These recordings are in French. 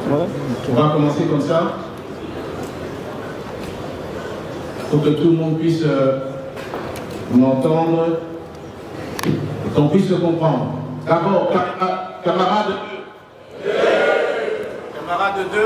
On va commencer comme ça, pour que tout le monde puisse m'entendre, qu'on puisse se comprendre. D'abord, camarades de 2. Camarades de 2.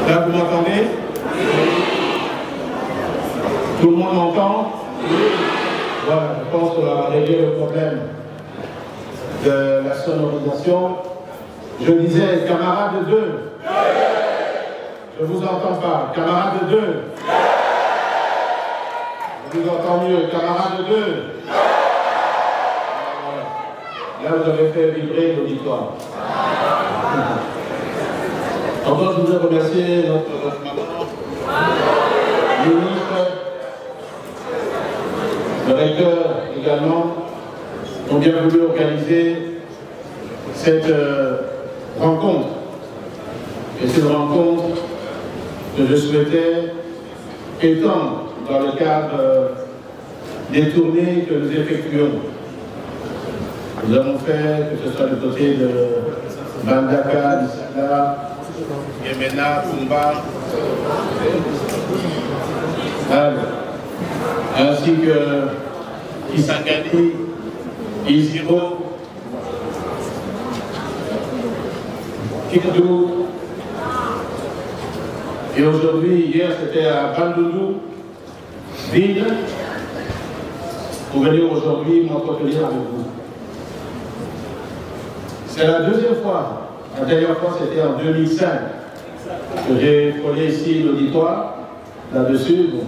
Là, vous m'entendez? Tout le monde m'entend? Voilà, je pense qu'on va régler le problème de la sonorisation. Je disais, camarades de 2. Je ne vous entends pas. Camarades de 2. Je vous entends mieux. Camarades de 2. Là, vous avez fait vibrer l'auditoire. Encore, je voudrais remercier notre ministre, le recteur également, qui ont bien voulu organiser cette rencontre. Et c'est une rencontre que je souhaitais étendre dans le cadre des tournées que nous effectuons. Nous avons fait, que ce soit du côté de Bandaka, d'Issala, Yemena, Pumba, ainsi que Kisangani, Iziro, Kikdou. Et aujourd'hui, hier, c'était à Bandoudou, ville, pour venir aujourd'hui m'entretenir avec vous. C'est la deuxième fois. La dernière fois, c'était en 2005 que j'ai collé ici l'auditoire. Là-dessus, bon,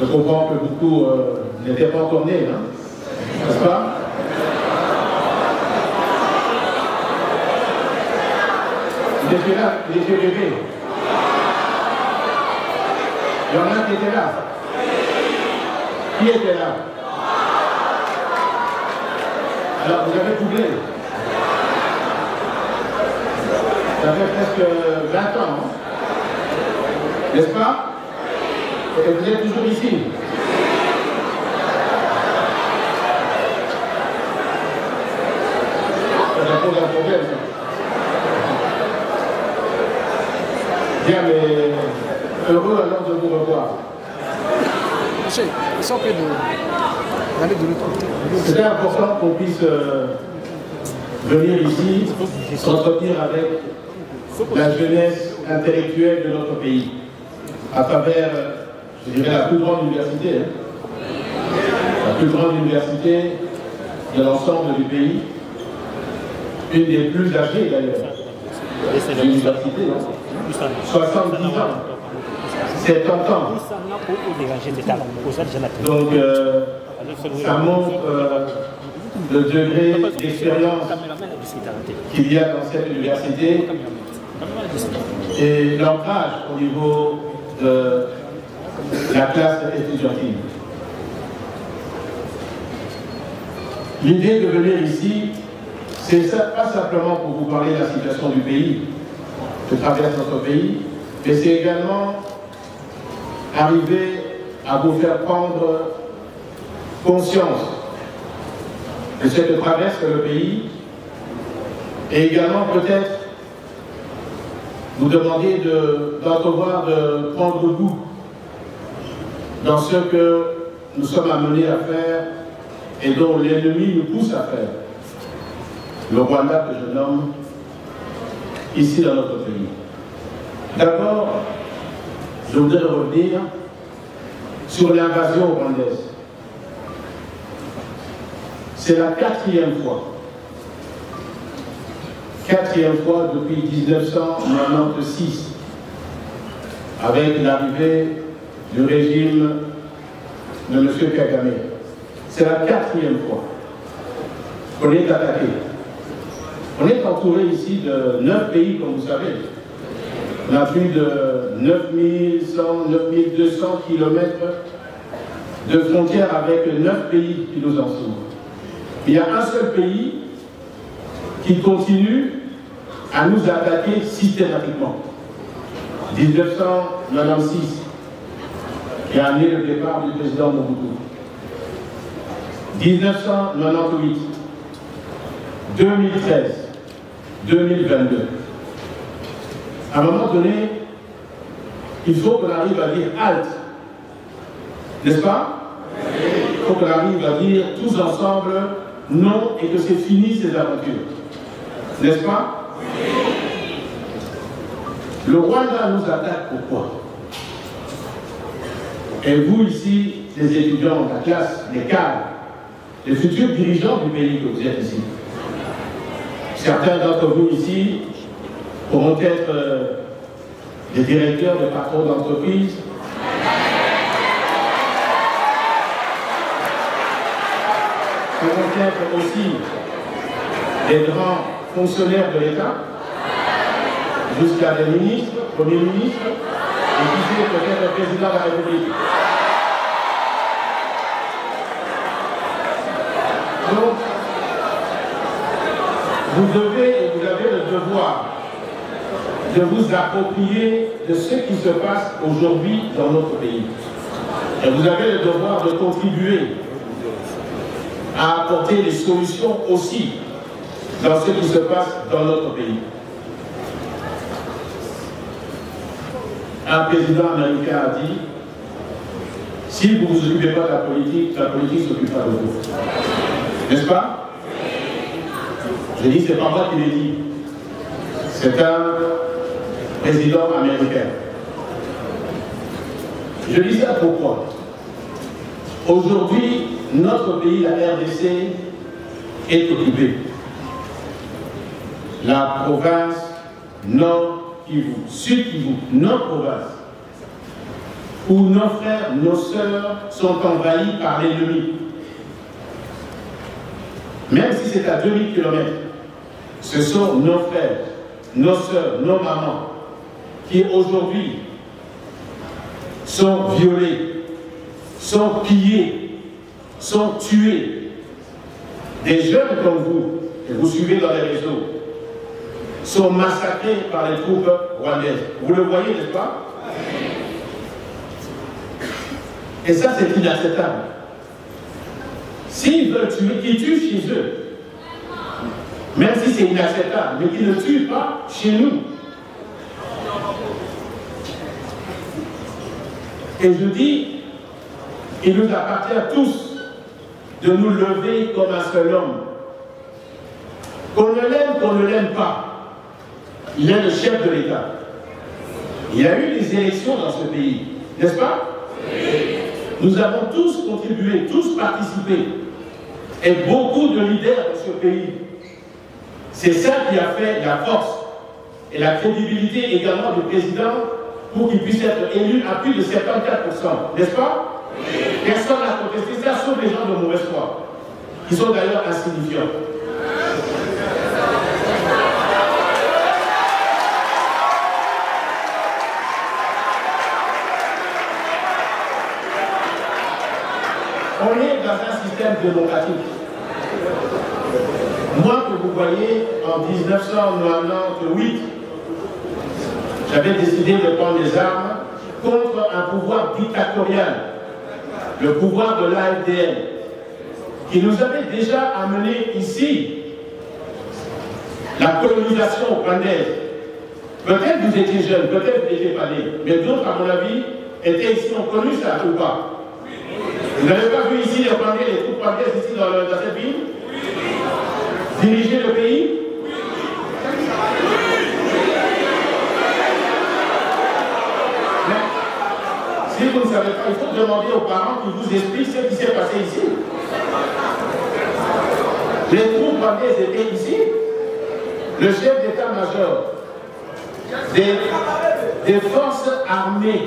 je comprends que beaucoup n'étaient pas encore nés, hein, n'est-ce pas? Il était là, il était bébé. Il y en a qui étaient là. Qui était là? Alors, vous avez doublé. Ça fait presque 20 ans, hein? N'est-ce pas? Et vous êtes toujours ici. Ça pose un problème, ça. Bien, mais heureux alors de vous revoir. C'était important qu'on puisse venir ici, s'entretenir avec la jeunesse intellectuelle de notre pays, à travers, je dirais, la plus grande université, hein, la plus grande université de l'ensemble du pays, une des plus âgées d'ailleurs, de l'université, 70 ans, 70 ans. Donc, ça montre le degré d'expérience qu'il y a dans cette université et l'ancrage au niveau de la classe étudiantine. L'idée de venir ici, c'est pas simplement pour vous parler de la situation du pays, que traverse notre pays, mais c'est également arriver à vous faire prendre conscience de ce que traverse le pays et également peut-être vous demander d'entrevoir, de prendre goût dans ce que nous sommes amenés à faire et dont l'ennemi nous pousse à faire. Le Rwanda que je nomme ici dans notre pays. D'abord, je voudrais revenir sur l'invasion rwandaise. C'est la quatrième fois depuis 1996, avec l'arrivée du régime de M. Kagame. C'est la quatrième fois qu'on est attaqué. On est entouré ici de 9 pays, comme vous savez. On a plus de 9100, 9200 km de frontières avec 9 pays qui nous entourent. Il y a un seul pays qui continue à nous attaquer systématiquement. 1996, qui a amené le départ du président Mobutu. 1998, 2013, 2022. À un moment donné, il faut qu'on arrive à dire halte. N'est-ce pas? Il faut qu'on arrive à dire tous ensemble non et que c'est fini ces aventures. N'est-ce pas? Le Rwanda nous attaque pourquoi? Et vous ici, les étudiants de la classe, les cadres, les futurs dirigeants du pays que vous êtes ici. Certains d'entre vous ici pourront être des directeurs, des patrons d'entreprise. Pourront être aussi des grands fonctionnaires de l'État, jusqu'à des ministres, premiers ministres, et qui sait peut-être le président de la République. Donc, vous devez et vous avez le devoir de vous approprier de ce qui se passe aujourd'hui dans notre pays. Et vous avez le devoir de contribuer à apporter des solutions aussi dans ce qui se passe dans notre pays. Un président américain a dit, si vous ne vous occupez pas de la politique s'occupera de vous. N'est-ce pas? Je dis, c'est pas moi qui l'ai dit. C'est un président américain. Je dis ça pourquoi? Aujourd'hui, notre pays, la RDC, est occupé. La province Nord Kivu, Sud Kivu, notre province, où nos frères, nos sœurs sont envahis par l'ennemi. Même si c'est à 2000 km, ce sont nos frères, nos sœurs, nos mamans, qui aujourd'hui sont violés, sont pillés, sont tués. Des jeunes comme vous, que vous suivez dans les réseaux, sont massacrés par les troupes rwandaises. Vous le voyez, n'est-ce pas? Et ça, c'est inacceptable. S'ils veulent tuer, qu'ils tuent chez eux. Même si c'est inacceptable, mais qu'ils ne tuent pas chez nous. Et je dis, il nous appartient à tous de nous lever comme un seul homme. Qu'on ne l'aime pas, il est le chef de l'État. Il y a eu des élections dans ce pays, n'est-ce pas? Oui. Nous avons tous contribué, tous participé. Et beaucoup de leaders dans ce pays. C'est ça qui a fait la force et la crédibilité également du président pour qu'il puisse être élu à plus de 74%. N'est-ce pas? Oui. Personne n'a contesté ça, sauf les gens de mauvaise foi, qui sont d'ailleurs insignifiants. On est dans un système démocratique. Moi que vous voyez en 1998, j'avais décidé de prendre les armes contre un pouvoir dictatorial, le pouvoir de l'AFDL, qui nous avait déjà amené ici la colonisation rwandaise. Peut-être vous étiez jeune, peut-être vous n'étiez pas né, mais d'autres, à mon avis, étaient ici, ont connu ça ou pas? Vous n'avez pas vu ici les Rwandais, les troupes rwandaises ici dans cette ville? Diriger le pays? Mais, si vous ne savez pas, il faut demander aux parents qui vous expliquent ce qui s'est passé ici. Les troupes rwandaises étaient ici. Le chef d'état-major des forces armées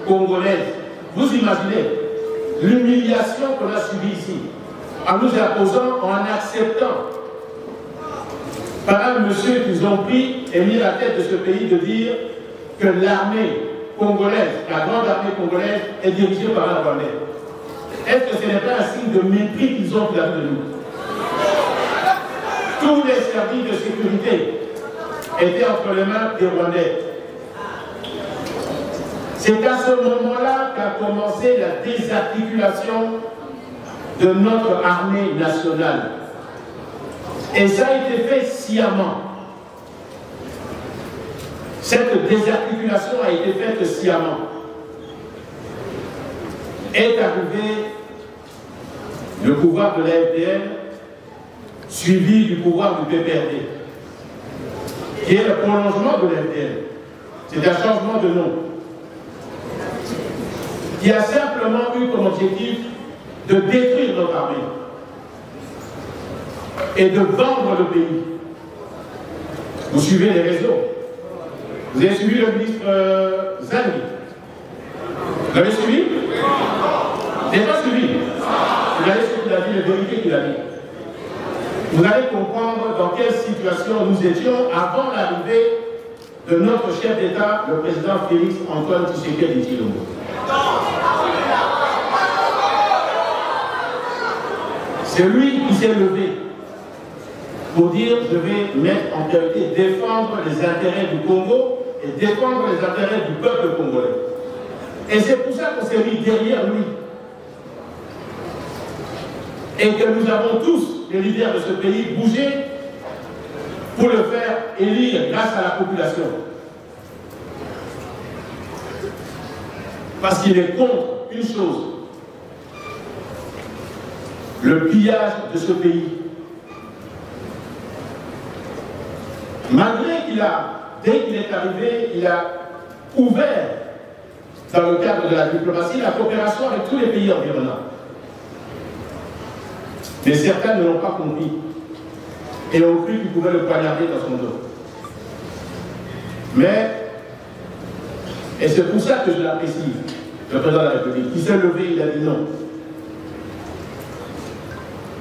congolaises, vous imaginez l'humiliation qu'on a subie ici, en nous imposant, en acceptant par un monsieur qu'ils ont pris et mis à la tête de ce pays de dire que l'armée congolaise, la grande armée congolaise, est dirigée par un Rwandais. Est-ce que ce n'est pas un signe de mépris qu'ils ont vis-à-vis de nous? Tous les services de sécurité étaient entre les mains des Rwandais. C'est à ce moment-là qu'a commencé la désarticulation de notre armée nationale. Et ça a été fait sciemment. Cette désarticulation a été faite sciemment. Est arrivé le pouvoir de l'AFDL, suivi du pouvoir du PPRD, qui est le prolongement de l'AFDL. C'est un changement de nom, qui a simplement eu comme objectif de détruire notre armée et de vendre le pays. Vous suivez les réseaux. Vous avez suivi le ministre Zangui. Vous l'avez suivi? Vous n'avez pas suivi? Vous avez suivi qu'il a dit, les vérités qu'il a dit. Vous allez comprendre dans quelle situation nous étions avant l'arrivée de notre chef d'État, le président Félix Antoine Tshisekedi Tshilombo. C'est lui qui s'est levé pour dire je vais mettre en priorité défendre les intérêts du Congo et défendre les intérêts du peuple congolais. Et c'est pour ça qu'on s'est mis derrière lui. Et que nous avons tous, les leaders de ce pays, bougé pour le faire élire grâce à la population. Parce qu'il est contre une chose, le pillage de ce pays. Malgré qu'il a, dès qu'il est arrivé, il a ouvert, dans le cadre de la diplomatie, la coopération avec tous les pays environnants. Mais certains ne l'ont pas compris et ont cru qu'il pouvait le poignarder dans son dos. Mais, et c'est pour ça que je l'apprécie, le président de la République, il s'est levé, il a dit non.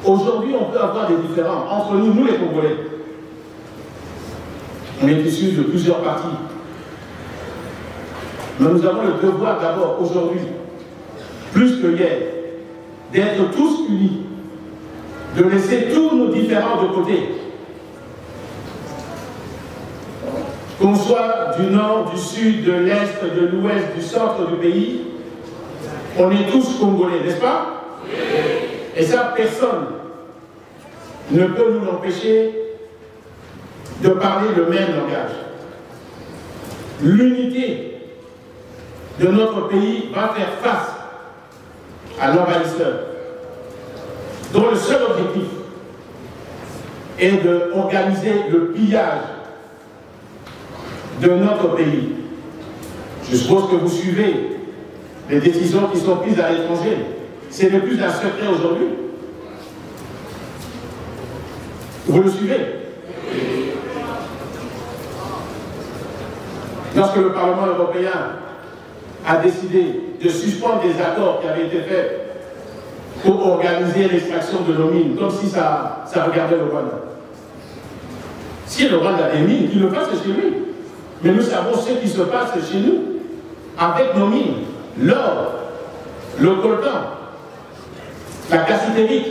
Aujourd'hui, on peut avoir des différends entre nous, nous les Congolais. On est issus de plusieurs partis. Mais nous avons le devoir d'abord, aujourd'hui, plus que hier, d'être tous unis, de laisser tous nos différends de côté. Qu'on soit du nord, du sud, de l'est, de l'ouest, du centre du pays, on est tous Congolais, n'est-ce pas? Oui. Et ça, personne ne peut nous empêcher de parler le même langage. L'unité de notre pays va faire face à l'envahisseur, dont le seul objectif est d'organiser le pillage de notre pays. Je suppose que vous suivez les décisions qui sont prises à l'étranger. C'est le plus un secret aujourd'hui. Vous le suivez? Lorsque le Parlement européen a décidé de suspendre des accords qui avaient été faits pour organiser l'extraction de nos mines, comme si ça regardait le Rwanda. Si le Rwanda a des mines, qu'il le fasse chez lui. Mais nous savons ce qui se passe chez nous, avec nos mines, l'or, le coltan, la cassitérite.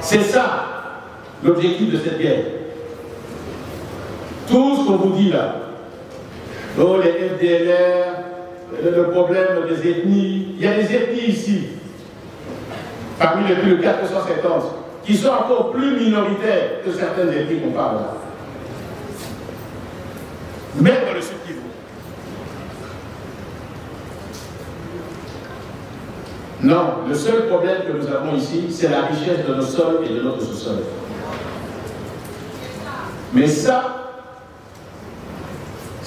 C'est ça l'objectif de cette guerre. Tout ce qu'on vous dit là, oh, les FDLR, le problème des ethnies, il y a des ethnies ici, parmi les plus de 470, qui sont encore plus minoritaires que certaines ethnies qu'on parle là. Même dans le Sud Kivu. Non, le seul problème que nous avons ici, c'est la richesse de nos sols et de notre sous-sol. Mais ça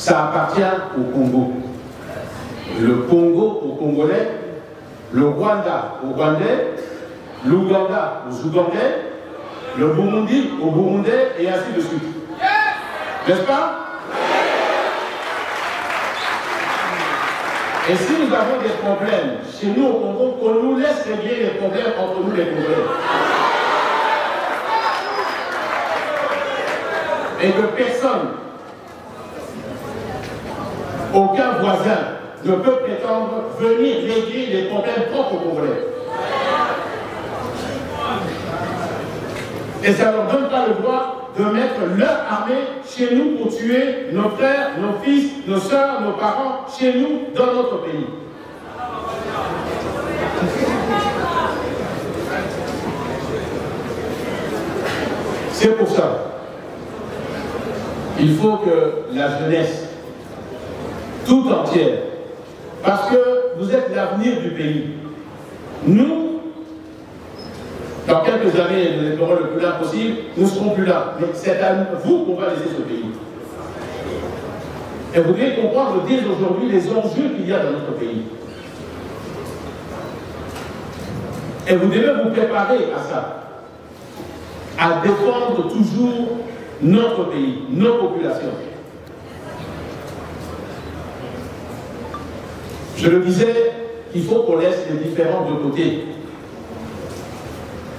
appartient au Congo. Le Congo aux Congolais, le Rwanda aux Rwandais, l'Ouganda aux Ougandais, le Burundi aux Burundais, et ainsi de suite. N'est-ce pas? Et si nous avons des problèmes chez nous au Congo, qu'on nous laisse régler les problèmes entre nous les Congolais. Et que personne, aucun voisin ne peut prétendre venir régler les problèmes propres aux Congolais. Et ça ne leur donne pas le droit de mettre leur armée chez nous pour tuer nos frères, nos fils, nos soeurs, nos parents, chez nous, dans notre pays. C'est pour ça. Il faut que la jeunesse, tout entière, parce que vous êtes l'avenir du pays. Nous, dans quelques années, nous espérons le plus là possible, nous ne serons plus là. Mais c'est à vous qu'on va laisser ce pays. Et vous devez comprendre dès aujourd'hui les enjeux qu'il y a dans notre pays. Et vous devez vous préparer à ça. À défendre toujours notre pays, nos populations. Je le disais, il faut qu'on laisse les différends de côté.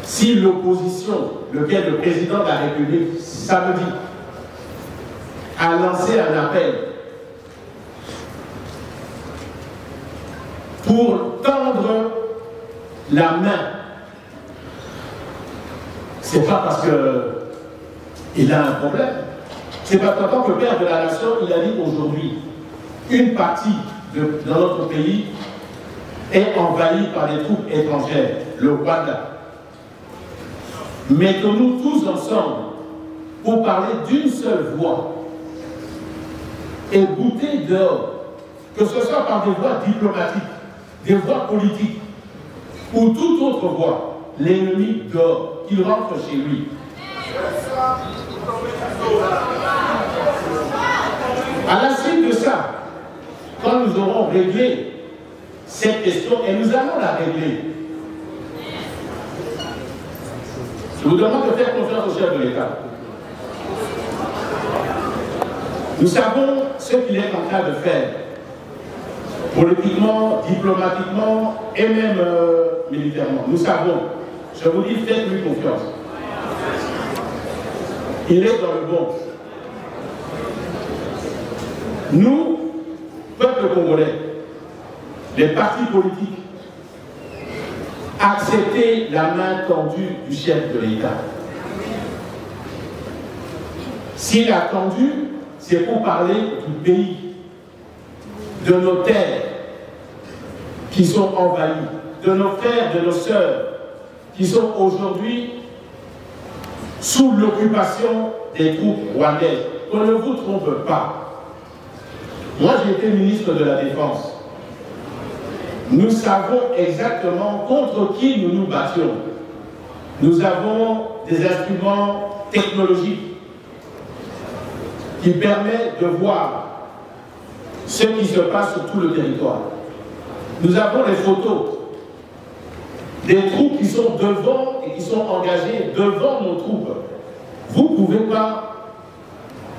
Si l'opposition, lequel le président de la République, samedi, a lancé un appel pour tendre la main, c'est pas parce qu'il a un problème, c'est parce qu'en tant que père de la nation, il a dit aujourd'hui, une partie dans notre pays est envahie par des troupes étrangères, le Rwanda. Mettons-nous tous ensemble pour parler d'une seule voix et goûter dehors, que ce soit par des voies diplomatiques, des voies politiques ou toute autre voie, l'ennemi dehors, qu'il rentre chez lui. À la suite de ça, quand nous aurons réglé cette question, et nous allons la régler, je vous demande de faire confiance au chef de l'État. Nous savons ce qu'il est en train de faire, politiquement, diplomatiquement et même militairement. Nous savons. Je vous dis, faites-lui confiance. Il est dans le bon. Nous, peuple congolais, les partis politiques, accepter la main tendue du chef de l'État. S'il a tendu, c'est pour parler du pays, de nos terres qui sont envahies, de nos frères, de nos sœurs qui sont aujourd'hui sous l'occupation des troupes rwandaises. Qu'on ne vous trompe pas. Moi, j'ai été ministre de la Défense. Nous savons exactement contre qui nous nous battions. Nous avons des instruments technologiques qui permettent de voir ce qui se passe sur tout le territoire. Nous avons les photos des troupes qui sont devant et qui sont engagées devant nos troupes. Vous ne pouvez pas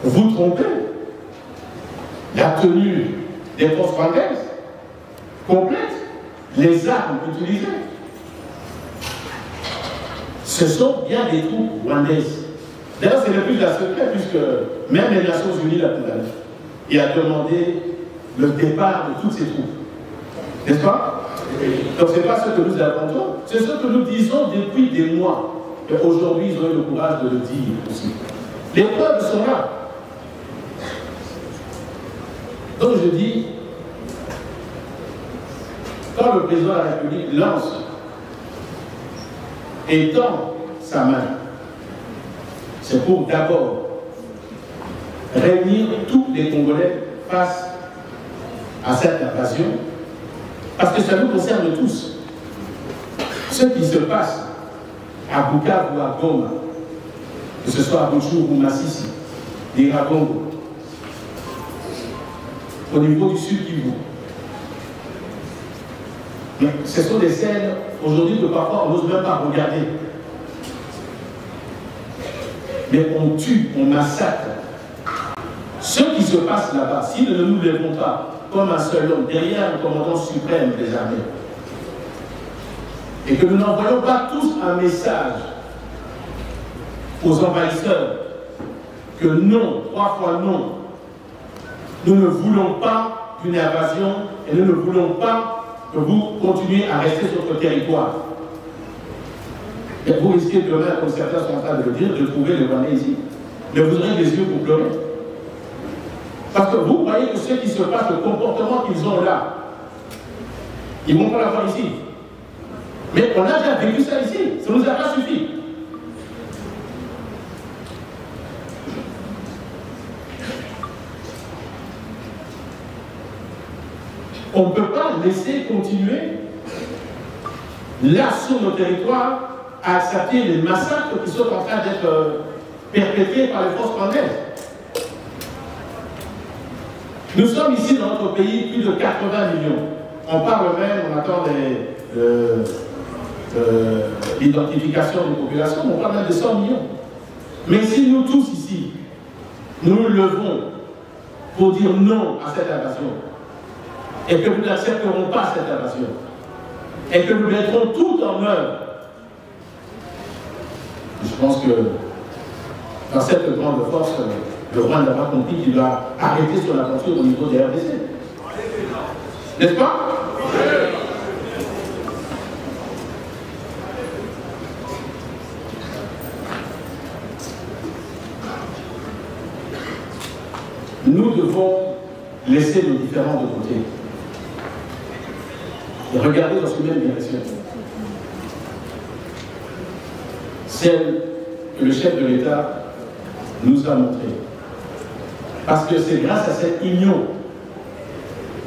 vous tromper. La tenue des forces rwandaises complète, les armes utilisées. Ce sont bien des troupes rwandaises. D'ailleurs, c'est le plus de la secret, puisque même les Nations Unies l'a il a demandé le départ de toutes ces troupes. N'est-ce pas? Donc, ce n'est pas ce que nous attendons, c'est ce que nous disons depuis des mois. Et aujourd'hui, ils ont eu le courage de le dire aussi. Les preuves sont là. Donc je dis, quand le président de la République lance et tend sa main, c'est pour d'abord réunir tous les Congolais face à cette invasion, parce que ça nous concerne tous. Ce qui se passe à Bukavu ou à Goma, que ce soit à Buchuru ou Massissi, d'Iragongo, au niveau du Sud Kivu. Mais ce sont des scènes aujourd'hui que parfois on n'ose même pas regarder. Mais on tue, on massacre. Ce qui se passe là-bas, si nous ne nous lèvons pas comme un seul homme derrière le commandant suprême des armées, et que nous n'envoyons pas tous un message aux envahisseurs que non, 3 fois non, nous ne voulons pas d'une invasion et nous ne voulons pas que vous continuiez à rester sur notre territoire. Et vous risquez demain, comme certains sont en train de le dire, de trouver les Rwandais ici. Mais vous aurez des yeux pour pleurer. Parce que vous voyez que ce qui se passe, le comportement qu'ils ont là, ils ne vont pas l'avoir ici. Mais on a déjà vécu ça ici, ça ne nous a pas suffi. On ne peut pas laisser continuer, là sur nos territoires, à accepter les massacres qui sont en train d'être perpétrés par les forces rwandaises. Nous sommes ici dans notre pays plus de 80 millions. On parle même, on attend l'identification des populations, on parle même de 100 millions. Mais si nous tous ici, nous nous levons pour dire non à cette invasion, et que nous n'accepterons pas cette invasion, et que nous mettrons tout en œuvre, je pense que dans cette grande force, le Rwanda n'a pas compris qu'il doit arrêter son aventure au niveau des RDC. N'est-ce pas? Nous devons laisser nos différends de côté et regarder dans cette même direction. Celle que le chef de l'État nous a montrée. Parce que c'est grâce à cette union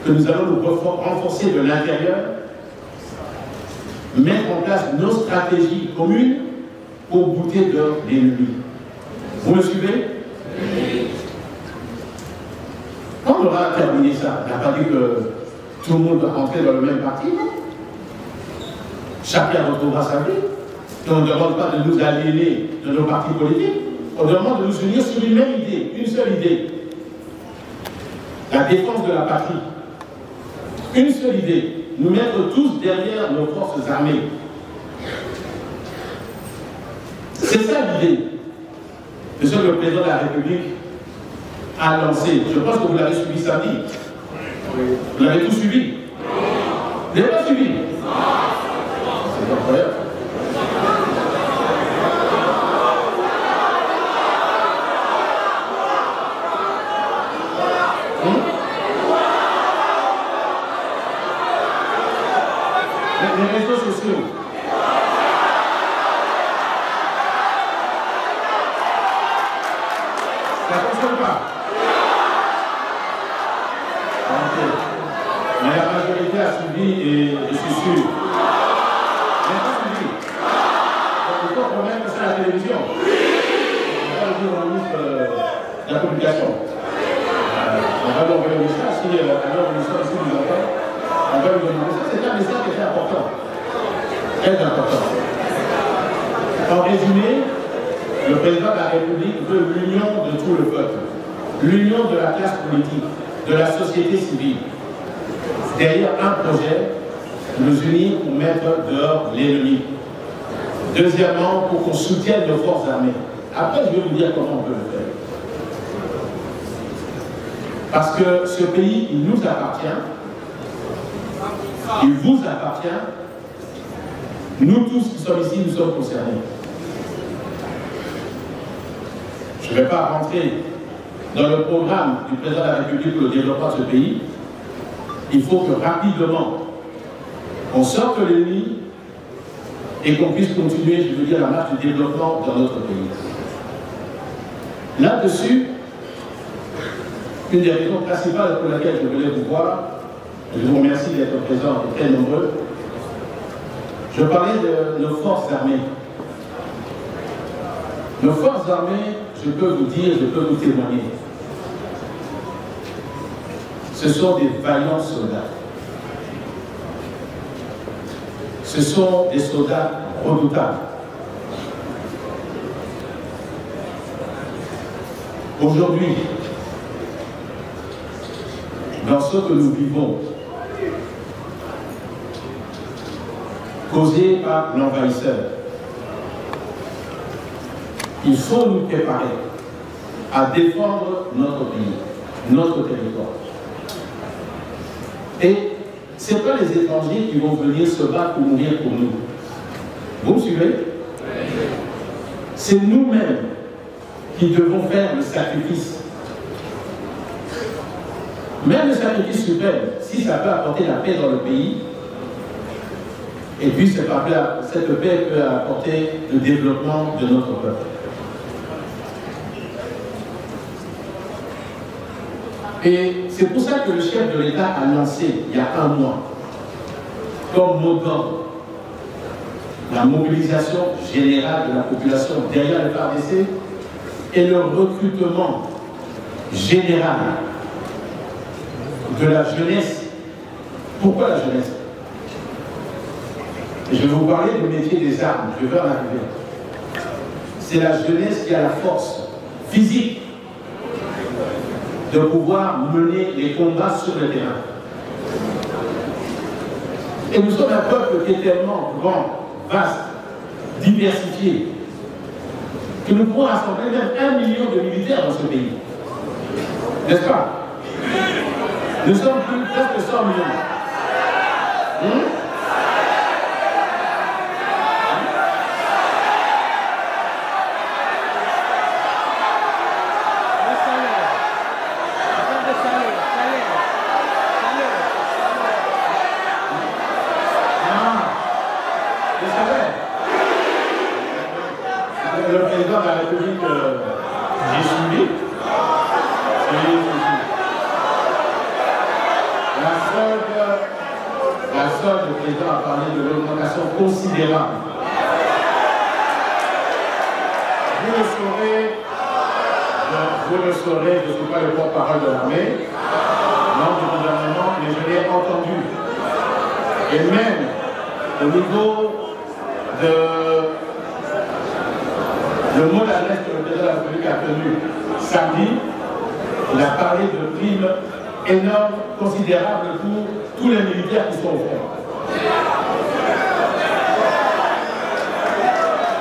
que nous allons nous renforcer de l'intérieur, mettre en place nos stratégies communes pour bouter de l'ennemi. Vous me suivez? Quand on aura terminé ça, on n'a pas dit que tout le monde doit rentrer dans le même parti, non? Chacun retrouvera sa vie. Et on ne demande pas de nous aliéner de nos partis politiques. On demande de nous unir sur une même idée, une seule idée. La défense de la patrie. Une seule idée. Nous mettre tous derrière nos forces armées. C'est ça l'idée de ce que le président de la République a lancé. Je pense que vous l'avez suivi samedi. Vous l'avez tout suivi? Vous l'avez pas suivi? C'est incroyable. Les réseaux sociaux. Ça ne fonctionne pas. Mais la majorité a suivi et je suis sûr. Mais pas suivi. Donc il faut quand même que c'est la télévision. On va le dire au ministre de la communication. On va lui envoyer le message. Si alors le ministre ici nous entend, on va lui demander ça. C'est un message qui est important. Très important. En résumé, le président de la République veut l'union de tout le peuple, l'union de la classe politique, de la société civile, derrière un projet, nous unir pour mettre dehors l'ennemi. Deuxièmement, pour qu'on soutienne nos forces armées. Après, je vais vous dire comment on peut le faire. Parce que ce pays, il nous appartient, il vous appartient. Nous tous qui sommes ici, nous sommes concernés. Je ne vais pas rentrer dans le programme du président de la République pour le développement de ce pays, il faut que rapidement on sorte l'ennemi et qu'on puisse continuer, je veux dire, la marche du développement dans notre pays. Là-dessus, une des raisons principales pour laquelle je voulais vous voir, je vous remercie d'être présents et très nombreux, je parlais de nos forces armées. Nos forces armées, je peux vous dire, je peux vous témoigner, ce sont des vaillants soldats. Ce sont des soldats redoutables. Aujourd'hui, dans ce que nous vivons, causé par l'envahisseur, il faut nous préparer à défendre notre pays, notre territoire. Et ce n'est pas les étrangers qui vont venir se battre pour mourir pour nous. Vous me suivez? C'est nous-mêmes qui devons faire le sacrifice. Même le sacrifice suprême, si ça peut apporter la paix dans le pays, et puis cette paix peut apporter le développement de notre peuple. Et c'est pour ça que le chef de l'État a lancé, il y a un mois, comme mot d'ordre, la mobilisation générale de la population derrière le FARDC et le recrutement général de la jeunesse. Pourquoi la jeunesse? Je vais vous parler du métier des armes, je vais en arriver. C'est la jeunesse qui a la force physique de pouvoir mener les combats sur le terrain. Et nous sommes un peuple qui est tellement grand, vaste, diversifié, que nous pouvons rassembler même 1 million de militaires dans ce pays. N'est-ce pas? Nous sommes presque 100 millions. Le président de la République j'ai suivi. La seule, le président a parlé de l'augmentation considérable. Vous le saurez, je ne suis pas le porte-parole de l'armée, non du gouvernement, mais je l'ai entendu. Et même au niveau de le mot d'adresse que le président de la République a tenu samedi, il a parlé de primes énormes, considérables pour tous les militaires qui sont au front.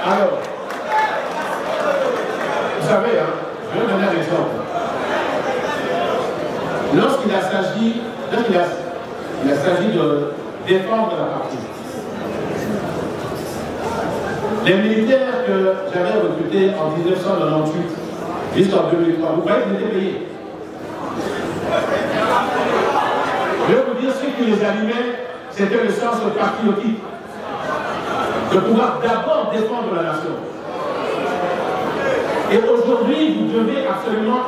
Alors, vous savez, hein, je vais vous donner un exemple. Lorsqu'il a s'agi de défendre la partie, les militaires que j'avais recrutés en 1998 jusqu'en 2003, vous voyez qu'ils étaient payés. Je vais vous dire, ce qui les animait, c'était le sens patriotique, de pouvoir d'abord défendre la nation. Et aujourd'hui, vous devez absolument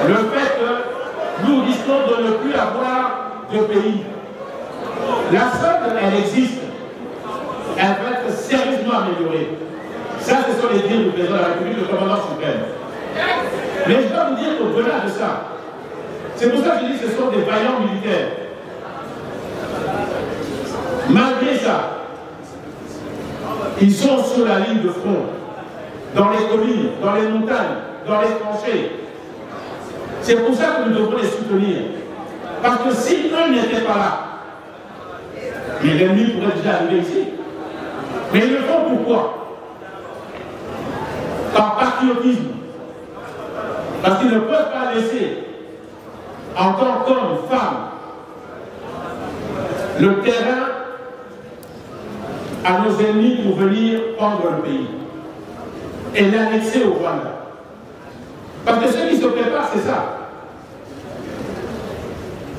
le fait que nous risquons de ne plus avoir de pays. La solde, elle existe. Elle va être sérieusement améliorée. Ça, ce sont les dires du président de la République, le commandant suprême. Mais je dois vous dire qu'au-delà de ça, c'est pour ça que je dis que ce sont des vaillants militaires. Malgré ça, ils sont sur la ligne de front, dans les collines, dans les montagnes, dans les tranchées. C'est pour ça que nous devons les soutenir. Parce que si eux n'étaient pas là, l'ennemi pourrait déjà arriver ici. Mais ils le font pourquoi? Par patriotisme. Parce qu'ils ne peuvent pas laisser, en tant qu'hommes, femmes, le terrain à nos ennemis pour venir prendre le pays et l'annexer au Rwanda. Parce que ceux qui se préparent, c'est ça.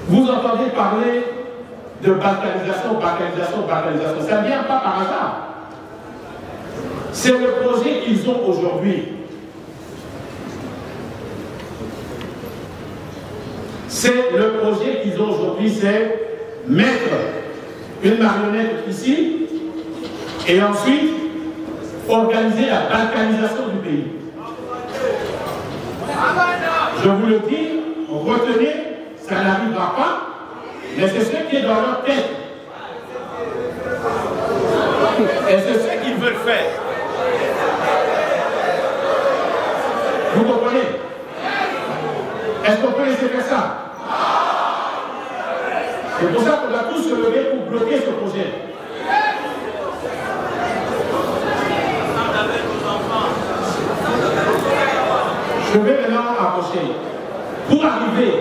Vous entendez parler de balkanisation, balkanisation, balkanisation. Ça ne vient pas par hasard. C'est le projet qu'ils ont aujourd'hui. C'est le projet qu'ils ont aujourd'hui, c'est mettre une marionnette ici et ensuite organiser la balkanisation du pays. Je vous le dis, retenez, ça n'arrivera pas, mais c'est ce qui est dans leur tête. Et c'est ce qu'ils veulent faire. Vous comprenez? Est-ce qu'on peut laisser faire ça? C'est pour ça qu'on doit tous se lever pour bloquer ce projet. Je vais maintenant approcher. Pour arriver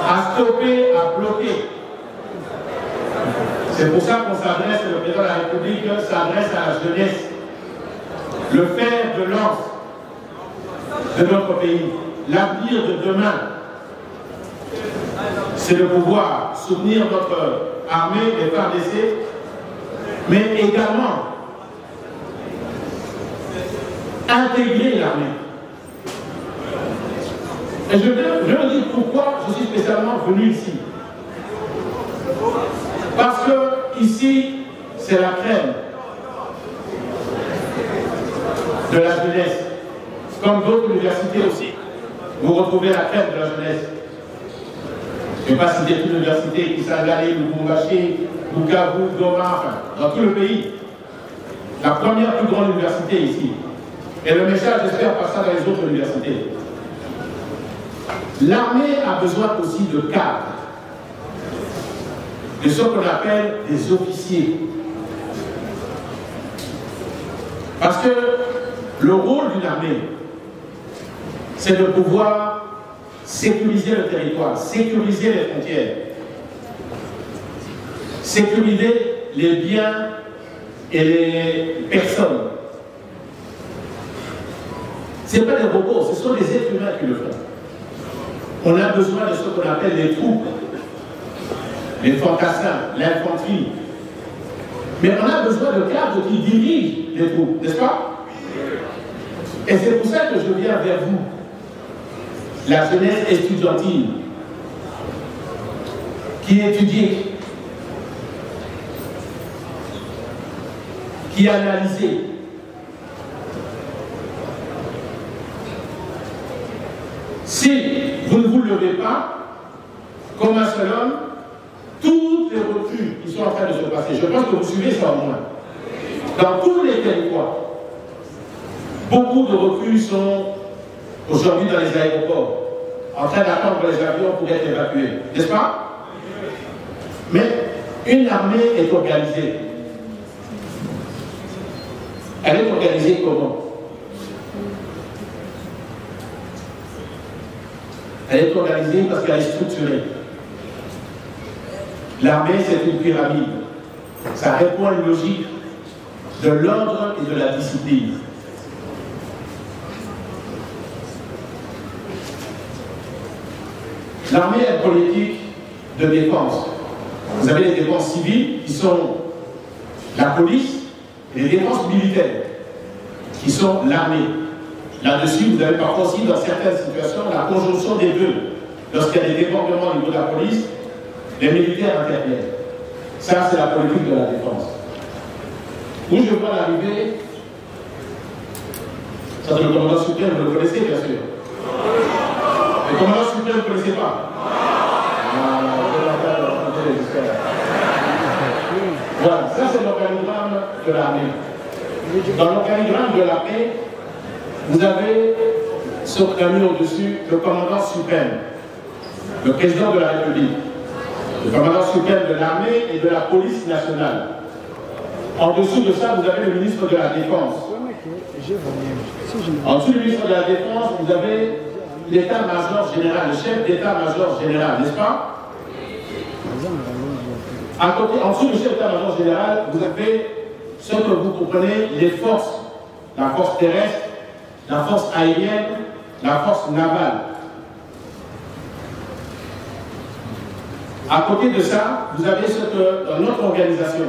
à stopper, à bloquer. C'est pour ça qu'on s'adresse, le président de la République s'adresse à la jeunesse. Le fer de lance de notre pays, l'avenir de demain, c'est de pouvoir soutenir notre armée, les FARDC, mais également intégrer l'armée. Et je veux dire pourquoi je suis spécialement venu ici. Parce que ici, c'est la crème de la jeunesse. Comme d'autres universités aussi, vous retrouvez la crème de la jeunesse. Je ne vais pas citer toute l'université qui s'engage, Lubumbashi, Bukavu, Goma, enfin, dans tout le pays. La première plus grande université ici. Et le message, j'espère, passe ça dans les autres universités. L'armée a besoin aussi de cadres, de ce qu'on appelle des officiers. Parce que le rôle d'une armée, c'est de pouvoir sécuriser le territoire, sécuriser les frontières, sécuriser les biens et les personnes. Ce n'est pas des robots, ce sont des êtres humains qui le font. On a besoin de ce qu'on appelle les troupes, les fantassins, l'infanterie. Mais on a besoin de cadres qui dirigent les troupes, n'est-ce pas? Et c'est pour ça que je viens vers vous, la jeunesse estudiantine, qui étudie, qui analyse. Si vous ne vous levez pas, comme un seul homme, toutes les recrues qui sont en train de se passer, je pense que vous suivez ça au moins, dans tous les territoires, beaucoup de recrues sont aujourd'hui dans les aéroports, en train d'attendre les avions pour être évacués, n'est-ce pas? Mais une armée est organisée. Elle est organisée comment? Elle est organisée parce qu'elle est structurée. L'armée, c'est une pyramide. Ça répond à une logique de l'ordre et de la discipline. L'armée est une politique de défense. Vous avez les défenses civiles qui sont la police et les défenses militaires qui sont l'armée. Là-dessus, vous avez parfois aussi, dans certaines situations, la conjonction des deux. Lorsqu'il y a des débordements au niveau de la police, les militaires interviennent. Ça, c'est la politique de la défense. Où je vois l'arrivée, ça c'est le commandant suprême, vous le connaissez bien sûr. Le commandant suprême, vous ne connaissez pas? Voilà, ça c'est l'organigramme de l'armée. Dans l'organigramme de l'armée, vous avez sur un mur au-dessus le commandant suprême, le président de la République, le commandant suprême de l'armée et de la police nationale. En dessous de ça, vous avez le ministre de la Défense. En dessous du ministre de la Défense, vous avez l'état-major général, le chef d'état-major général, n'est-ce pas? À côté, en dessous du chef d'état-major général, vous avez ce que vous comprenez, les forces, la force terrestre, la force aérienne la force navale. À côté de ça, vous avez ce que dans notre organisation,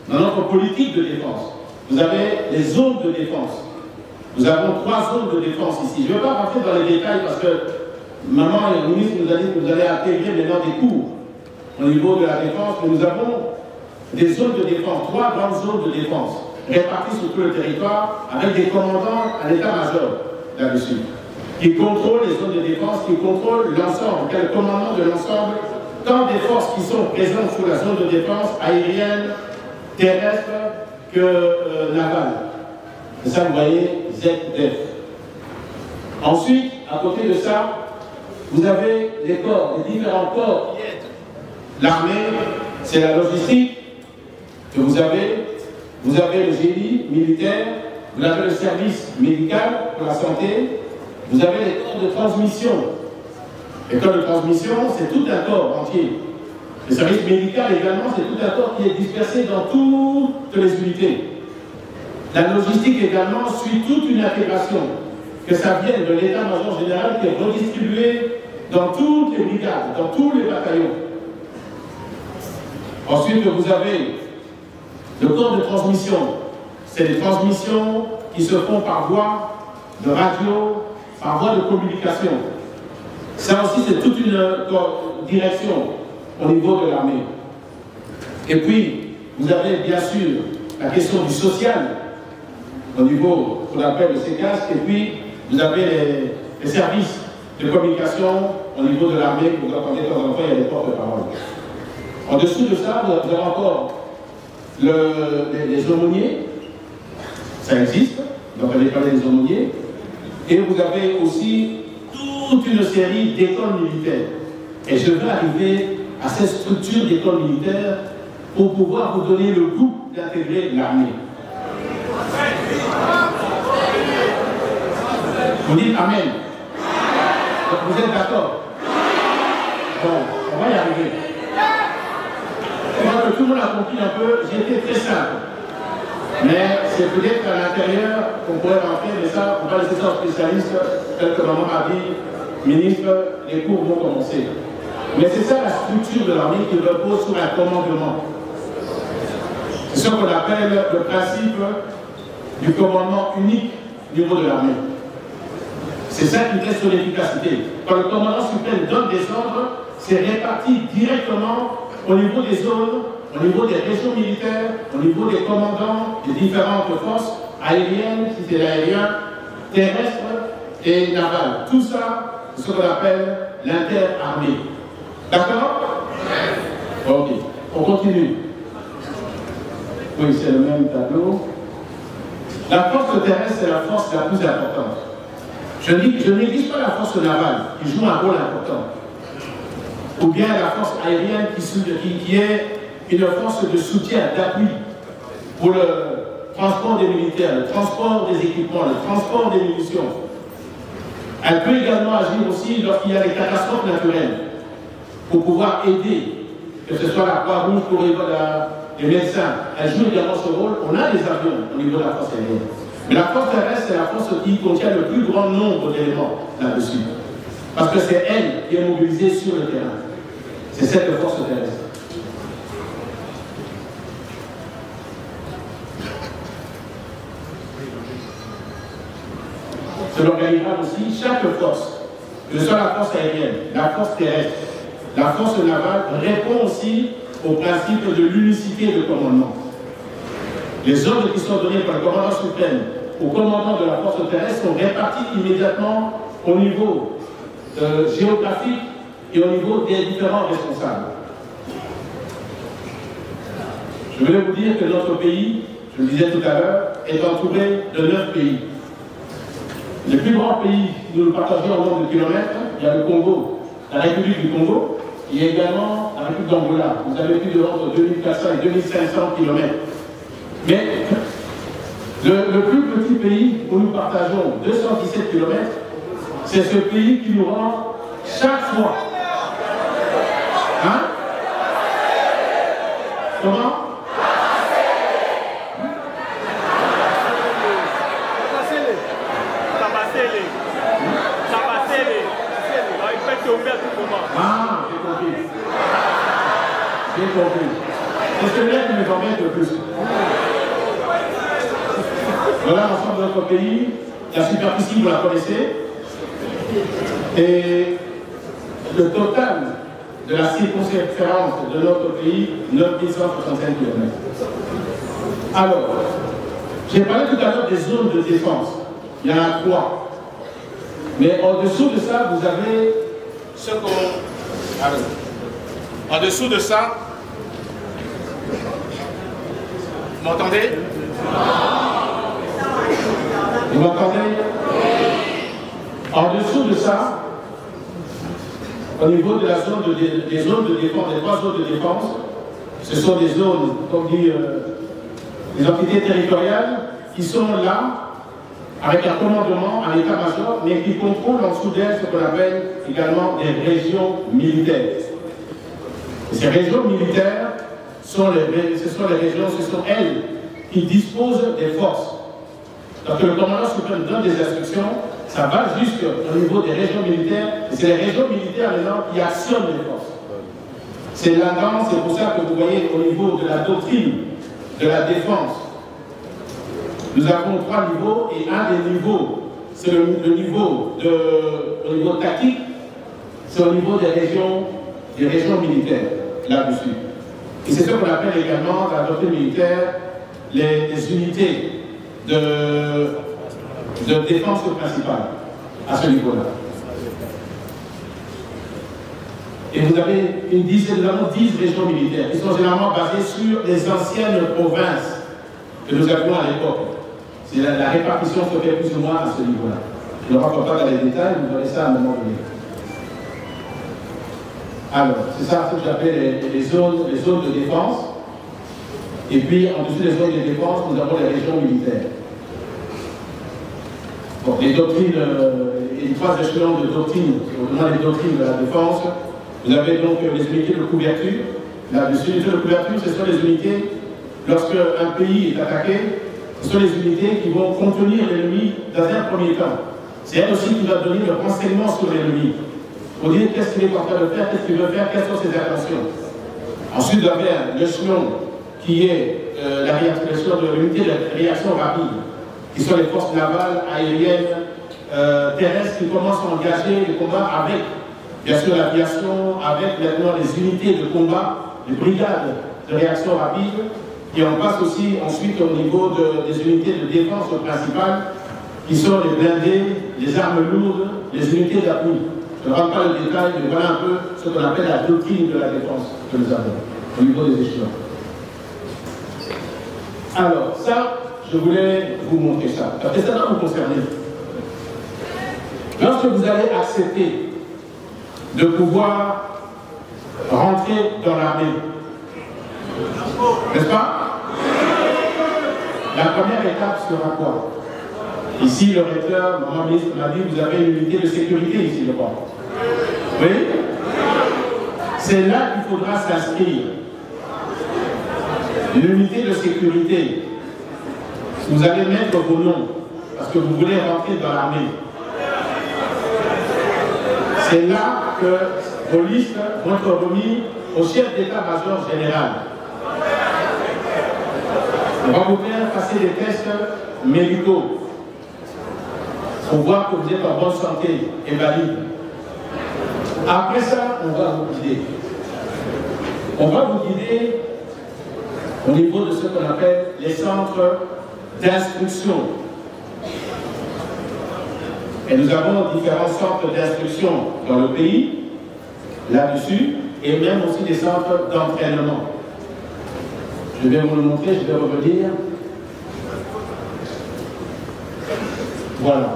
dans notre politique de défense, vous avez les zones de défense. Nous avons 3 zones de défense ici. Je ne vais pas rentrer dans les détails parce que maman et le ministre nous a dit que vous allez intégrer maintenant des cours au niveau de la défense, mais nous avons des zones de défense, 3 grandes zones de défense, réparties sur tout le territoire, avec des commandants à l'état-major là-dessus, qui contrôlent les zones de défense, qui contrôlent l'ensemble, quel commandement de l'ensemble, tant des forces qui sont présentes sur la zone de défense, aérienne, terrestre, que navale. C'est ça, vous voyez, ZDF. Ensuite, à côté de ça, vous avez les corps, les différents corps qui aident. L'armée, c'est la logistique que vous avez le génie militaire, vous avez le service médical pour la santé, vous avez les corps de transmission. Les corps de transmission, c'est tout un corps entier. Le service médical également, c'est tout un corps qui est dispersé dans toutes les unités. La logistique également suit toute une intégration, que ça vienne de l'état-major général qui est redistribué dans toutes les brigades, dans tous les bataillons. Ensuite, vous avez le corps de transmission. C'est des transmissions qui se font par voie de radio, par voie de communication. Ça aussi, c'est toute une direction au niveau de l'armée. Et puis, vous avez bien sûr la question du social, au niveau qu'on appelle le CECAS, et puis vous avez les services de communication au niveau de l'armée, que vous entendez de temps en temps, il y a des porte-paroles. En dessous de ça, vous avez encore les aumôniers, ça existe, donc on va parler des aumôniers, et vous avez aussi toute une série d'écoles militaires. Et je vais arriver à cette structure d'écoles militaires pour pouvoir vous donner le goût d'intégrer l'armée. Vous dites Amen. Donc vous êtes d'accord? Bon, on va y arriver. Je crois que tout le monde a compris un peu, j'ai été très simple. Mais c'est peut-être à l'intérieur qu'on pourrait rentrer, mais ça, on va laisser ça aux spécialistes, tel que maman m'a dit, ministre, les cours vont commencer. Mais c'est ça la structure de l'armée qui repose sur un commandement. C'est ce qu'on appelle le principe du commandement unique au niveau de l'armée. C'est ça qui reste sur l'efficacité. Quand le commandant suprême donne des ordres, c'est réparti directement au niveau des zones, au niveau des régions militaires, au niveau des commandants des différentes forces aériennes, si c'est l'aérien, terrestre et naval. Tout ça, c'est ce qu'on appelle l'interarmée. D'accord? Ok. On continue. Oui, c'est le même tableau. La force terrestre, c'est la force la plus importante. Je néglige pas la force navale, qui joue un rôle important. Ou bien la force aérienne qui est une force de soutien, d'appui pour le transport des militaires, le transport des équipements, le transport des munitions. Elle peut également agir aussi lorsqu'il y a des catastrophes naturelles, pour pouvoir aider, que ce soit la Croix-Rouge pour les médecins. Elle joue également ce rôle. On a des avions au niveau de la force aérienne. Mais la force terrestre, c'est la force qui contient le plus grand nombre d'éléments là-dessus. Parce que c'est elle qui est mobilisée sur le terrain. C'est cette force terrestre. C'est l'organigramme aussi, chaque force, que ce soit la force aérienne, la force terrestre, la force navale, répond aussi au principe de l'unicité de commandement. Les ordres qui sont donnés par le commandant suprême au commandant de la force terrestre sont répartis immédiatement au niveau géographique et au niveau des différents responsables. Je voulais vous dire que notre pays, je le disais tout à l'heure, est entouré de 9 pays. Les plus grands pays, nous le partageons en nombre de kilomètres, il y a le Congo, la République du Congo, il y a également la République d'Angola. Vous avez plus de l'ordre de 2400 et 2500 kilomètres. Mais le plus petit pays où nous partageons 217 km, c'est ce pays qui nous rend chaque fois. Hein? Comment? Ah, j'ai compris. J'ai compris. C'est celui-là qui me embête le plus. Voilà l'ensemble de notre pays. La superficie, vous la connaissez. Et le total de la circonférence de notre pays, 9165 km. Alors, j'ai parlé tout à l'heure des zones de défense. Il y en a 3. Mais en-dessous de ça, vous avez ce qu'on... En dessous de ça, vous m'entendez? Vous m'entendez? En dessous de ça, au niveau de la zone des zones de défense, les 3 zones de défense, ce sont des zones, comme dit les entités territoriales, qui sont là, avec un commandement, un état-major, mais qui contrôlent en dessous d'elles ce qu'on appelle également des régions militaires. Et ces régions militaires, ce sont les régions, ce sont elles qui disposent des forces. Donc le commandant suprême donne des instructions, ça va jusqu'au niveau des régions militaires, et c'est les régions militaires maintenant qui actionnent les forces. C'est là-dedans, c'est pour ça que vous voyez au niveau de la doctrine de la défense, nous avons 3 niveaux, et un des niveaux, c'est le niveau au niveau tactique, c'est au niveau des régions militaires, là-dessus. Et c'est ce qu'on appelle également dans la doctrine militaire les unités de défense principale, à ce niveau-là. Et vous avez nous avons 10 régions militaires qui sont généralement basées sur les anciennes provinces que nous avions à l'époque. C'est la répartition se fait plus ou moins à ce niveau-là. Je ne rentre pas dans les détails, vous verrez ça à un moment donné. Alors, c'est ça ce que j'appelle les zones de défense. Et puis, en dessous des zones de défense, nous avons les régions militaires. Bon, les doctrines, les 3 échelons de doctrine, au moins les doctrines de la défense. Vous avez donc les unités de couverture. Là-dessus, les unités de couverture, ce sont les unités, lorsque un pays est attaqué, ce sont les unités qui vont contenir l'ennemi dans un premier temps. C'est elle aussi qui va donner le renseignement sur l'ennemi. Pour dire qu'est-ce qu'il est en train de faire, qu'est-ce qu'il veut faire, quelles sont ses intentions. Ensuite, vous avez l'échelon qui est l'unité de réaction rapide, qui sont les forces navales, aériennes, terrestres qui commencent à engager les combats avec, bien sûr, l'aviation, avec maintenant les unités de combat, les brigades de réaction rapide, et on passe aussi ensuite au niveau des unités de défense principales, qui sont les blindés, les armes lourdes, les unités d'appui. Je ne rentre pas le détail, mais voilà un peu ce qu'on appelle la doctrine de la défense que nous avons au niveau des échelons. Alors, ça, je voulais vous montrer ça, parce que ça doit vous concerner. Lorsque vous allez accepter de pouvoir rentrer dans l'armée, n'est-ce pas? La première étape sera quoi? Ici, le recteur, maman ministre, m'a dit, vous avez une unité de sécurité ici, je crois. Oui? C'est là qu'il faudra s'inscrire. L'unité de sécurité. Vous allez mettre vos noms, parce que vous voulez rentrer dans l'armée. C'est là que vos listes vont être remises au chef d'état-major général. On va vous faire passer des tests médicaux pour voir que vous êtes en bonne santé et valide. Après ça, on va vous guider. On va vous guider au niveau de ce qu'on appelle les centres d'instruction. Et nous avons différents centres d'instruction dans le pays, là-dessus, et même aussi des centres d'entraînement. Je vais vous le montrer, je vais revenir. Voilà.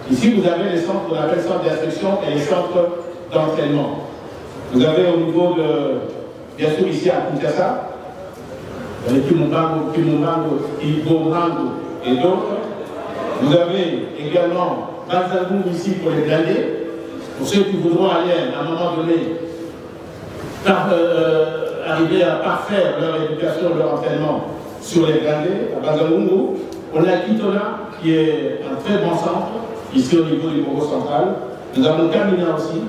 Ici, vous avez les centres qu'on appelle centres d'instruction et les centres d'entraînement. Vous avez au niveau de, bien sûr ici à Kinshasa, les Kimumbango, Iborango et d'autres. Vous avez également Bazalou ici pour les blindés, pour ceux qui voudront aller à un moment donné arriver à parfaire leur éducation, leur entraînement sur les blindés, à Bazalungu. On a Kitona, qui est un très bon centre, ici au niveau du Congo central. Nous avons Kamina aussi.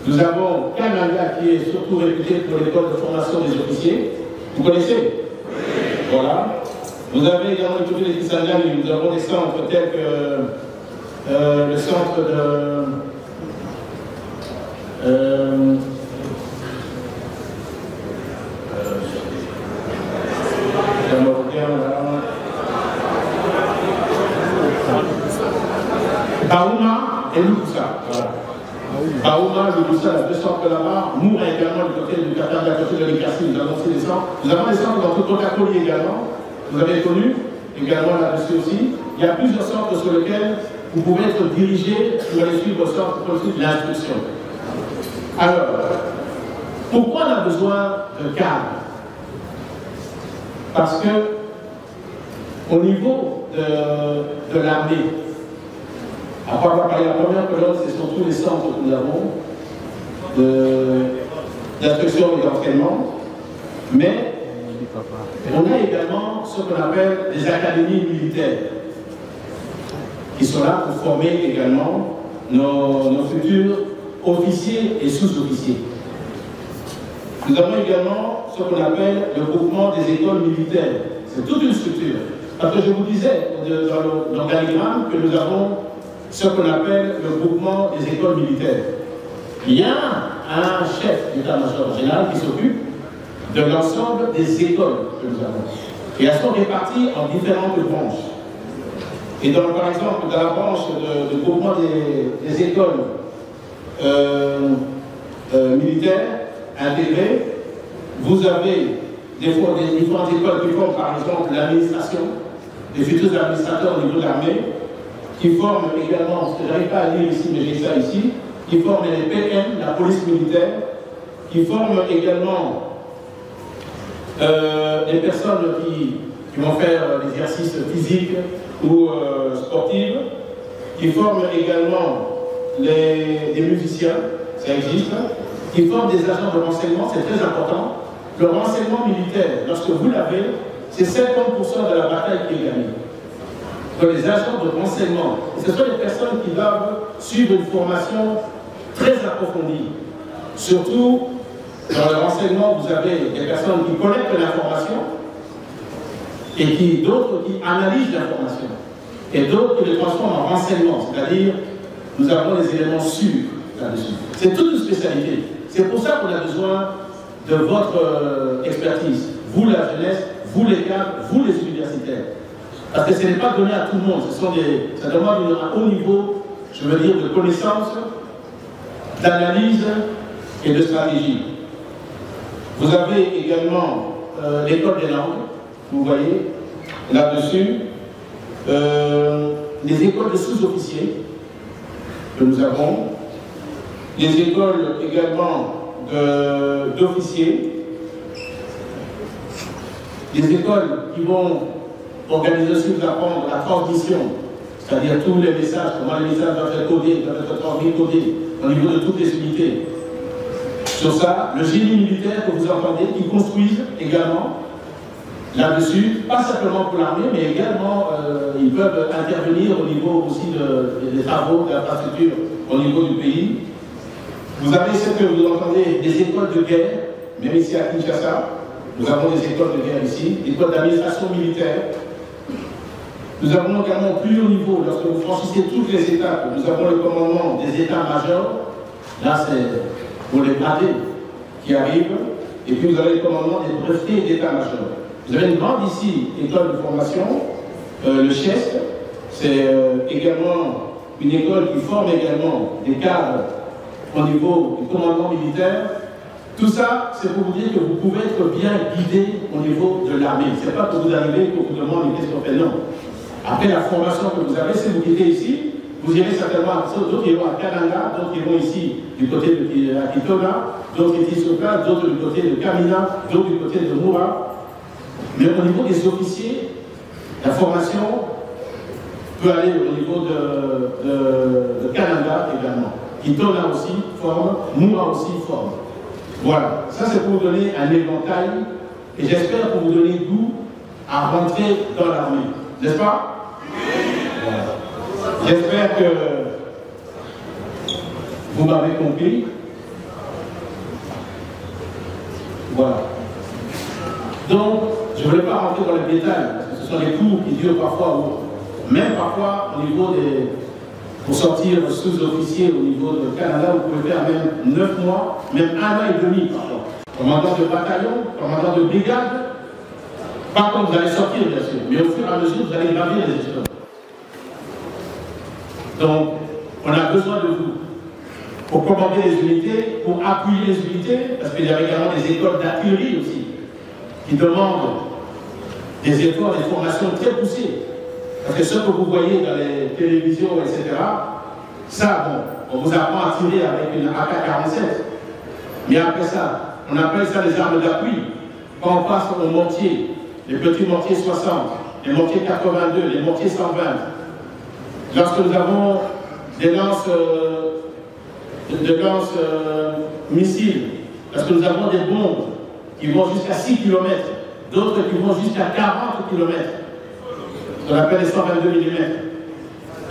Nous avons Kananga qui est surtout réputé pour l'école de formation des officiers. Vous connaissez? Voilà. Vous avez également du côté des Kisangani, nous avons des centres tels que le centre de Baouma et Lukusa. Voilà. Baouma, Lukusa, la deux centres là-bas. Moura également du côté du Qatar, du côté de l'Éclaircie, nous avons aussi des centres. Nous avons des centres dans tout Coca-Cola également. Vous avez connu également là-dessus aussi. Il y a plusieurs centres sur lesquels vous pouvez être dirigé pour aller suivre vos centres pour suivre l'instruction. Alors, pourquoi on a besoin de cadres? Parce que au niveau de l'armée, après avoir parlé de la première colonne, c'est surtout les centres que nous avons d'instruction et d'entraînement, mais on a également ce qu'on appelle des académies militaires qui sont là pour former également nos futurs officiers et sous-officiers. Nous avons également ce qu'on appelle le groupement des écoles militaires. C'est toute une structure. Parce que je vous disais dans l'organigramme que nous avons ce qu'on appelle le groupement des écoles militaires. Il y a un chef d'état-major général qui s'occupe de l'ensemble des écoles que nous avons. Et elles sont réparties en différentes branches. Et donc, par exemple, dans la branche de groupement des écoles militaires intégrées, vous avez des différentes écoles qui forment par exemple l'administration, des futurs administrateurs au niveau de l'armée, qui forment également, ce que je n'arrive pas à lire ici, mais j'ai ça ici, qui forment les PM, la police militaire, qui forment également les personnes qui vont faire l'exercice physique ou sportif, qui forment également des musiciens, ça existe, qui forment des agents de renseignement, c'est très important. Le renseignement militaire, lorsque vous l'avez, c'est 50% de la bataille qui est gagnée. Donc les agents de renseignement, ce sont des personnes qui doivent suivre une formation très approfondie. Surtout, dans le renseignement, vous avez des personnes qui collectent l'information et d'autres qui analysent l'information et d'autres qui les transforment en renseignement, c'est-à-dire nous avons des éléments sûrs là-dessus. C'est toute une spécialité. C'est pour ça qu'on a besoin de votre expertise. Vous, la jeunesse, vous, les cadres, vous, les universitaires. Parce que ce n'est pas donné à tout le monde. Ça demande un haut niveau, je veux dire, de connaissance, d'analyse et de stratégie. Vous avez également l'école des langues, vous voyez, là-dessus. Les écoles de sous-officiers que nous avons. Les écoles également d'officiers. Les écoles qui vont organiser aussi, vous apprendre la transmission, c'est-à-dire tous les messages, comment les messages doivent être codés, doivent être transmis, codés au niveau de toutes les unités. Sur ça, le génie militaire que vous entendez, qui construisent également là-dessus, pas simplement pour l'armée, mais également ils peuvent intervenir au niveau aussi des travaux, de l'infrastructure au niveau du pays. Vous avez ce que vous entendez, des écoles de guerre, même ici à Kinshasa. Nous avons des écoles de guerre ici, des écoles d'administration militaire. Nous avons également plus haut niveau, lorsque vous franchissez toutes les étapes, nous avons le commandement des états-majors. Là, c'est pour les gradés qui arrivent. Et puis vous avez le commandement des brevetés d'état-major. Vous avez une grande ici école de formation, le CHEST, c'est également une école qui forme également des cadres au niveau du commandement militaire. Tout ça, c'est pour vous dire que vous pouvez être bien guidé au niveau de l'armée. Ce n'est pas pour vous arriver pour vous demander qu'est-ce qu'on fait, non. Après la formation que vous avez, si vous quittez ici, vous irez certainement à d'autres qui vont à Kananga, d'autres qui vont ici du côté de Akitona, d'autres qui sont sur place, d'autres du côté de Kamina, d'autres du côté de Moura. Mais au niveau des officiers, la formation peut aller au niveau de Kananga également. Kitona aussi forme, Moura aussi forme. Voilà, ça c'est pour vous donner un éventail et j'espère pour vous donner goût à rentrer dans l'armée. N'est-ce pas? Voilà. J'espère que vous m'avez compris Voilà. Donc, je ne voulais pas rentrer dans les détails, parce que ce sont des cours qui durent parfois, même parfois au niveau des... Pour sortir sous-officier au niveau du Canada, vous pouvez faire même 9 mois, même 1 an et demi parfois. Commandant de bataillon, commandant de brigade, pas quand vous allez sortir bien sûr, mais au fur et à mesure vous allez gravir les échelons. Donc, on a besoin de vous pour commander les unités, pour appuyer les unités, parce qu'il y a également des écoles d'artillerie aussi, qui demandent des efforts, des formations très poussées. Parce que ce que vous voyez dans les télévisions, etc., ça, bon, on vous apprend à tirer avec une AK-47. Mais après ça, on appelle ça les armes d'appui. Quand on passe aux mortiers, les petits mortiers 60, les mortiers 82, les mortiers 120, lorsque nous avons des lances missiles, lorsque nous avons des bombes qui vont jusqu'à 6 km, d'autres qui vont jusqu'à 40 km, on appelle les 122 mm.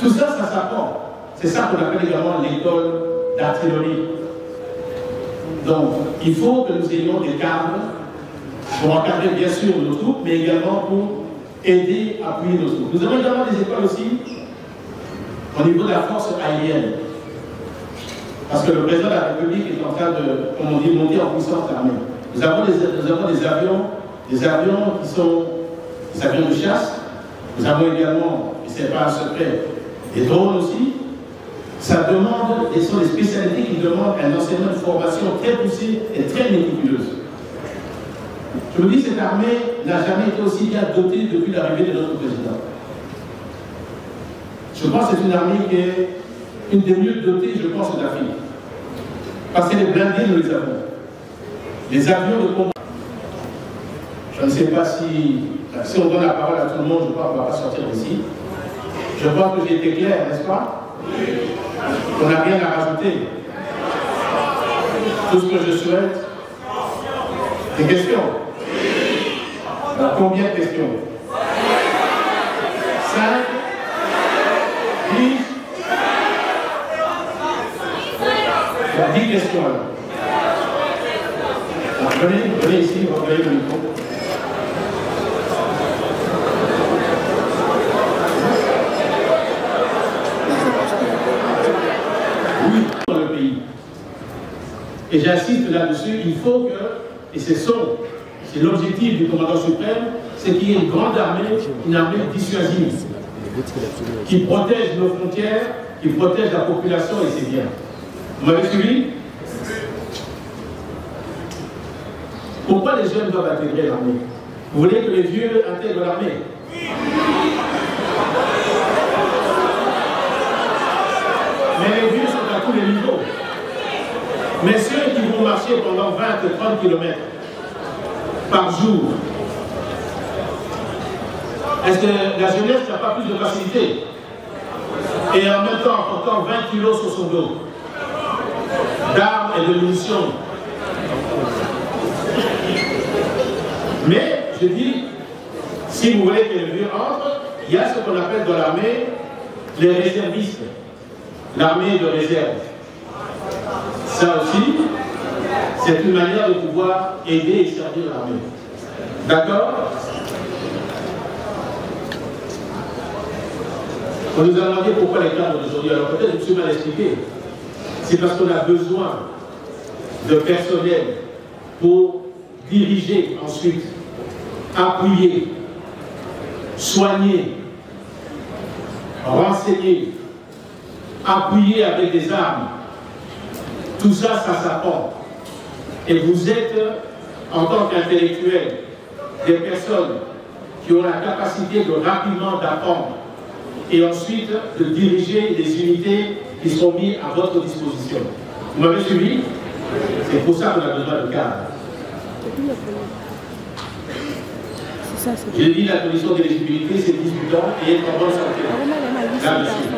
Tout ça, ça s'apprend. C'est ça qu'on appelle également l'école d'artillerie. Donc, il faut que nous ayons des cadres pour encadrer bien sûr nos troupes, mais également pour aider à appuyer nos troupes. Nous avons également des écoles aussi au niveau de la force aérienne. Parce que le président de la République est en train de, comme on dit, monter en puissance armée. Nous avons des avions qui sont des avions de chasse. Nous avons également, et ce n'est pas un secret, des drones aussi. Ça demande, ce sont des spécialités qui demandent un enseignement de formation très poussé et très méticuleuse. Je me dis, cette armée n'a jamais été aussi bien dotée depuis l'arrivée de notre président. Je pense que c'est une armée qui est une des mieux dotées, je pense, d'Afrique. Parce que les blindés, nous les avons. Les avions de combat. Je ne sais pas si on donne la parole à tout le monde, je crois qu'on ne va pas sortir d'ici. Je crois que j'ai été clair, n'est-ce pas? On n'a rien à rajouter. Tout ce que je souhaite, des questions. Alors, combien de questions? 5, 10, 10 questions alors. Alors, venez ici, vous voyez le micro. Oui, dans le pays. Et j'insiste là-dessus, il faut que, et c'est l'objectif du commandant suprême, c'est qu'il y ait une grande armée, une armée dissuasive, qui protège nos frontières, qui protège la population et ses biens. Vous m'avez suivi? Pourquoi les jeunes doivent intégrer l'armée? Vous voulez que les vieux intègrent l'armée? Mais les vieux sont à tous les niveaux. Mais ceux qui vont marcher pendant 20 et 30 km par jour, est-ce que la jeunesse n'a pas plus de facilité? Et en même temps, en portant 20 kg sur son dos, d'armes et de munitions. Mais, je dis, si vous voulez que les vieux entrent, il y a ce qu'on appelle dans l'armée les réservistes, l'armée de réserve. Ça aussi, c'est une manière de pouvoir aider et servir l'armée. D'accord? On nous a demandé pourquoi les cadres d'aujourd'hui. Alors peut-être que je me suis mal expliqué. C'est parce qu'on a besoin de personnel pour diriger ensuite, appuyer, soigner, renseigner, appuyer avec des armes. Tout ça, ça s'apprend. Et vous êtes, en tant qu'intellectuels, des personnes qui ont la capacité de rapidement d'apprendre et ensuite de diriger les unités qui seront mises à votre disposition. Vous m'avez suivi? C'est pour ça qu'on a besoin de cadres. J'ai dit la condition d'éligibilité, c'est 18 ans et être en bonne santé. Là-dessus.